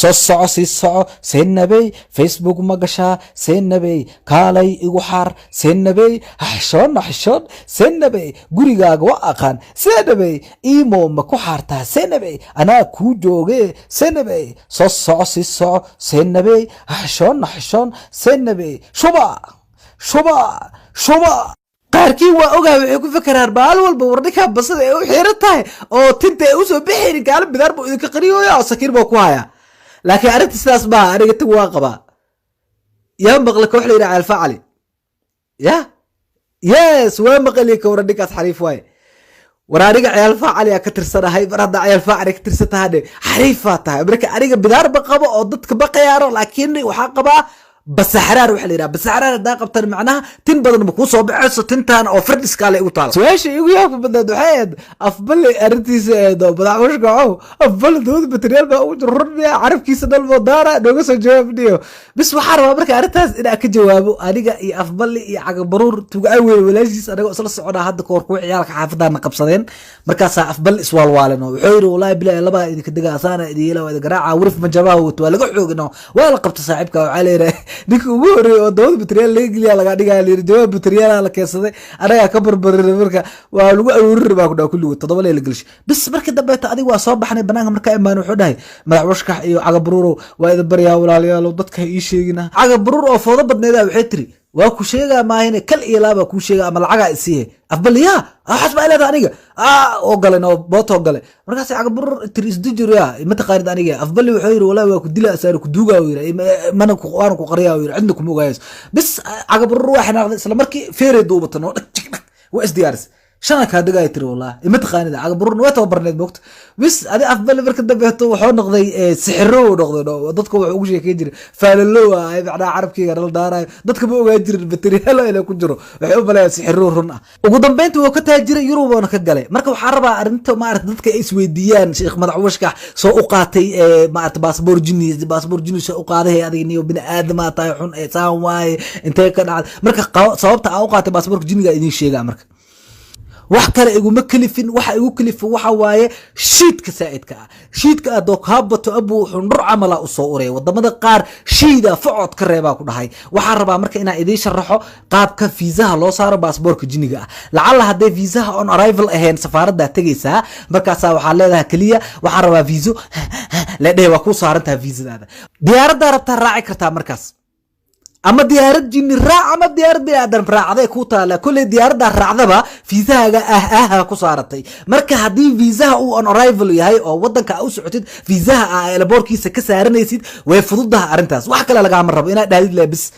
soco si soco seenabay Facebook magasha seenabay kaalay igu xaar seenabay xishoon seenabay gurigaaga waa aqaan seenabay imo ma ku xaartaa seenabay anaa ku jooge seenabay soco si soco seenabay xishoon seenabay shuba qaarkii waa ogaa waxay ku fakaraan baal walba warninka basada ay u xiran tahay oo tinta ay u soo bixin gaal bidaar buu idinka qariyooya oo sakiir buu ku haya laakiin arinta sidaas baa aniga tag waa qaba yaa maqla koox la yiraahdo alfaacali ya yes waa maqli ka warninkaas xariif waay waraaniga ciyaal faacali ka tirsanahay barada ciyaal faacali ka tirsatahay xariifa tahay marka aniga bidaar ba qabo oo dadka baqayaaro laakiin waxa qaba بسحرار وحلي را بسحرار دا قبطان معناها تن بدن بكوسو بعصو تنتان او فردس كالي اغتال سواشي يقو ياكو بدنا دوحيد افبال ارنتيس دو بدع وشقعو افبال دود بتريال با اوج الربيع عارف كيسا دال مدارة نوغسو جواب ديو بس وحارة بركة ارنتاس انا كجوابو انيقا اي افبال اي عاق برور توقعوي ولاجيس انا اصلا السعودة هاد كوركو عيالك حافظان نقبصدين مركاسا افبال اسوال والنو وحيرو والله بلا لبا اذا كدقا اسانا اذا يلا واذا قراعة ورف من جباهو توالقو حوقنو والا قبط صاحبك وعلي ninka ugu horeeyay oo dawlad batriyaal la geliya laga dhigaa leer jawaab batriyaal la keensaday anaga ka barbaray marka waa lagu aruurir baa ku dhaw kulligood todoba la gelish bis markii dambe adiga waa soo baxnay banaanka marka imaan wuxuu dhahay madax washkax iyo caga baruuro waa idin baryaa walaalayaal dadka ii sheegina caga baruur oo foodo badneeda waxay tiri waa ku sheegaa maahine kal iyo laaba ku sheega ama lacaga isiye afbaliya xasba ilaa aniga oo galeen oo booto galeen markaas caga baruur tiri isdijiriya ma taqaanid aniga afbali wuxuu yiri walaa waa ku dila asaar ku duuga yiri mana ku waan ku qariyaa yiri cidna kuma ogaayis bis caga baruur waxa naqday isla markii feeray duubatan oo waa isdiyaaris شنا كادقة يتري والله متقاني ده عقب برون وقت وبرنيت بوقت بس هذا أفضل بركة دبيته وحون نقضي سحرو نقضي ضدك وعوج يكجري فاللوا بعد عرب كي قال دارا ضدك بوجه يجري بالتري هلا إلى كجرو وحيو بلا سحرو رنا وقدام بنته وقتها يجري يروبا ونكجله مركب حربة أنت ما عرفت ضدك إسويديان شيخ مدعوش كح سوقاتي ما باسبور جني سوقاته هذه نيو بين آدم طايحون ساواي أنت كان مركب صوبت أوقات باسبور جني قاعدين شيء مركب wax kale igu ma kalifin waxa igu kalifin waxa waaye shiidka saaidka shiidka adoo kaabato abu xundur amala u soo uray wadamada qaar shiida fucod ka reeba ku dhahay waxa rabaa marka inaan idin sharaxo qaabka fiisaha loo saaro baasaboorka jiniga lacala haday fiisaha on arrival ahayn safaarada tagaysa markaas waxa leedahay kaliya waxa rabaa fiiso leedahay waa ku saarantaa fiisadaada diyaaradda rabta raaci kartaa markaas أما ديارة جيني راع أما ديارة بلا أدن راع ذا كوتا لا كل ديارة ده راع ذا فيزاها كسارتي مركا هدي فيزاها أو أن أرايفل يهاي أو وضن كأوس عتيد فيزاها إلى بوركي سكسارن يسيد ويفضل ده أرنتاس وحكى لا لقى مرة بينا دليل لابس